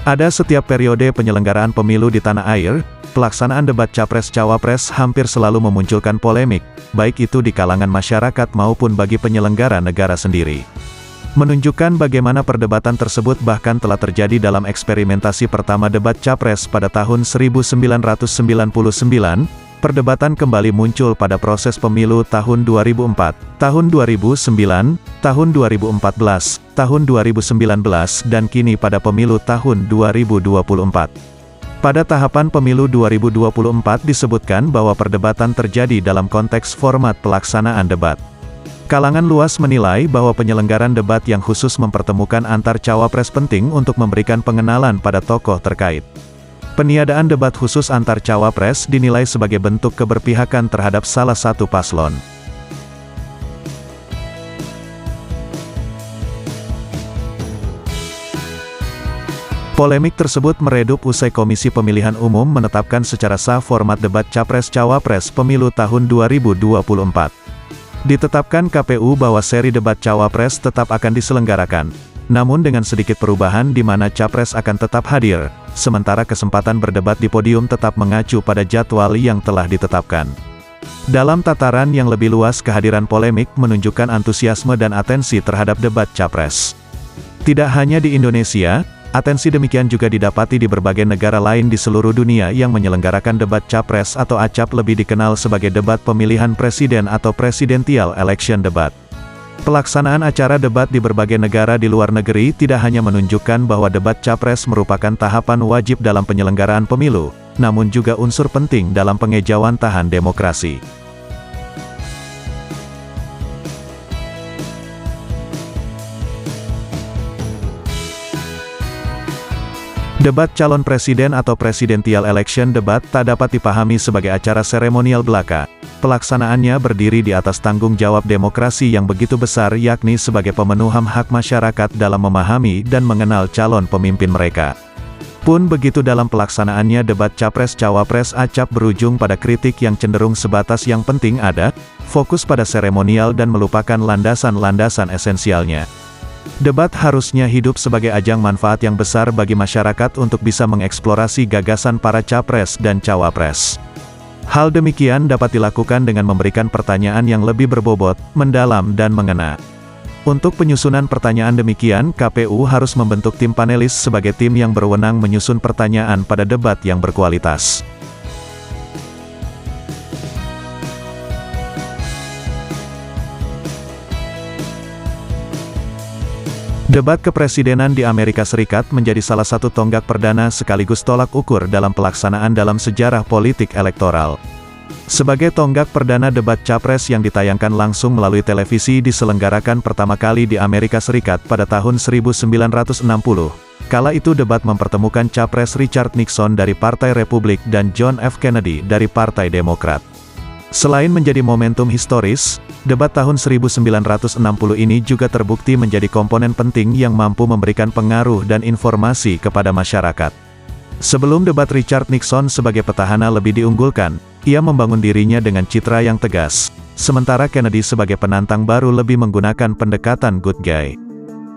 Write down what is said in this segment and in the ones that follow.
Ada setiap periode penyelenggaraan pemilu di tanah air, pelaksanaan debat Capres-Cawapres hampir selalu memunculkan polemik, baik itu di kalangan masyarakat maupun bagi penyelenggara negara sendiri. Menunjukkan bagaimana perdebatan tersebut bahkan telah terjadi dalam eksperimentasi pertama debat Capres pada tahun 1999, perdebatan kembali muncul pada proses pemilu tahun 2004, tahun 2009, tahun 2014, tahun 2019 dan kini pada pemilu tahun 2024. Pada tahapan pemilu 2024 disebutkan bahwa perdebatan terjadi dalam konteks format pelaksanaan debat. Kalangan luas menilai bahwa penyelenggaran debat yang khusus mempertemukan antar cawapres penting untuk memberikan pengenalan pada tokoh terkait. Peniadaan debat khusus antar cawapres dinilai sebagai bentuk keberpihakan terhadap salah satu paslon. Polemik tersebut meredup usai Komisi Pemilihan Umum menetapkan secara sah format debat Capres-Cawapres pemilu tahun 2024. Ditetapkan KPU bahwa seri debat Cawapres tetap akan diselenggarakan, namun dengan sedikit perubahan di mana Capres akan tetap hadir, sementara kesempatan berdebat di podium tetap mengacu pada jadwal yang telah ditetapkan. Dalam tataran yang lebih luas, kehadiran polemik menunjukkan antusiasme dan atensi terhadap debat Capres. Tidak hanya di Indonesia, atensi demikian juga didapati di berbagai negara lain di seluruh dunia yang menyelenggarakan debat Capres atau ACAP, lebih dikenal sebagai debat pemilihan presiden atau Presidential Election Debat. Pelaksanaan acara debat di berbagai negara di luar negeri tidak hanya menunjukkan bahwa debat Capres merupakan tahapan wajib dalam penyelenggaraan pemilu, namun juga unsur penting dalam pengejawantahan demokrasi. Debat calon presiden atau Presidential Election Debat tak dapat dipahami sebagai acara seremonial belaka. Pelaksanaannya berdiri di atas tanggung jawab demokrasi yang begitu besar, yakni sebagai pemenuhan hak masyarakat dalam memahami dan mengenal calon pemimpin mereka. Pun begitu dalam pelaksanaannya, debat Capres-Cawapres acap berujung pada kritik yang cenderung sebatas yang penting ada, fokus pada seremonial dan melupakan landasan-landasan esensialnya. Debat harusnya hidup sebagai ajang manfaat yang besar bagi masyarakat untuk bisa mengeksplorasi gagasan para capres dan cawapres. Hal demikian dapat dilakukan dengan memberikan pertanyaan yang lebih berbobot, mendalam dan mengena. Untuk penyusunan pertanyaan demikian, KPU harus membentuk tim panelis sebagai tim yang berwenang menyusun pertanyaan pada debat yang berkualitas. Debat kepresidenan di Amerika Serikat menjadi salah satu tonggak perdana sekaligus tolak ukur dalam pelaksanaan dalam sejarah politik elektoral. Sebagai tonggak perdana, debat Capres yang ditayangkan langsung melalui televisi diselenggarakan pertama kali di Amerika Serikat pada tahun 1960. Kala itu debat mempertemukan Capres Richard Nixon dari Partai Republik dan John F. Kennedy dari Partai Demokrat. Selain menjadi momentum historis, debat tahun 1960 ini juga terbukti menjadi komponen penting yang mampu memberikan pengaruh dan informasi kepada masyarakat. Sebelum debat, Richard Nixon sebagai petahana lebih diunggulkan, ia membangun dirinya dengan citra yang tegas, sementara Kennedy sebagai penantang baru lebih menggunakan pendekatan good guy.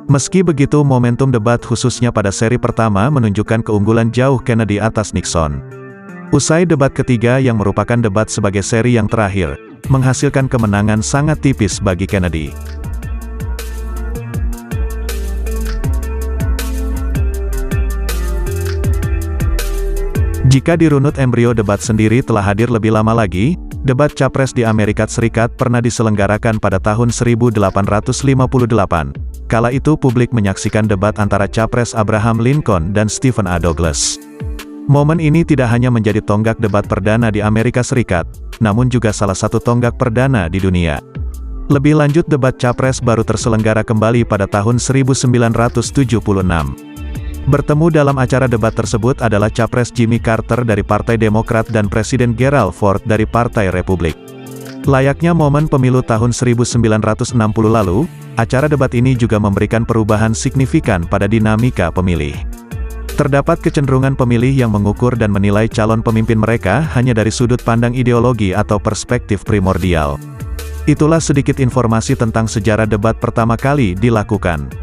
Meski begitu, momentum debat khususnya pada seri pertama menunjukkan keunggulan jauh Kennedy atas Nixon. Usai debat ketiga yang merupakan debat sebagai seri yang terakhir, menghasilkan kemenangan sangat tipis bagi Kennedy. Jika dirunut embrio debat sendiri telah hadir lebih lama lagi, debat Capres di Amerika Serikat pernah diselenggarakan pada tahun 1858. Kala itu publik menyaksikan debat antara Capres Abraham Lincoln dan Stephen A. Douglas. Momen ini tidak hanya menjadi tonggak debat perdana di Amerika Serikat, namun juga salah satu tonggak perdana di dunia. Lebih lanjut, debat Capres baru terselenggara kembali pada tahun 1976. Bertemu dalam acara debat tersebut adalah Capres Jimmy Carter dari Partai Demokrat dan Presiden Gerald Ford dari Partai Republik. Layaknya momen pemilu tahun 1960 lalu, acara debat ini juga memberikan perubahan signifikan pada dinamika pemilih. Terdapat kecenderungan pemilih yang mengukur dan menilai calon pemimpin mereka hanya dari sudut pandang ideologi atau perspektif primordial. Itulah sedikit informasi tentang sejarah debat pertama kali dilakukan.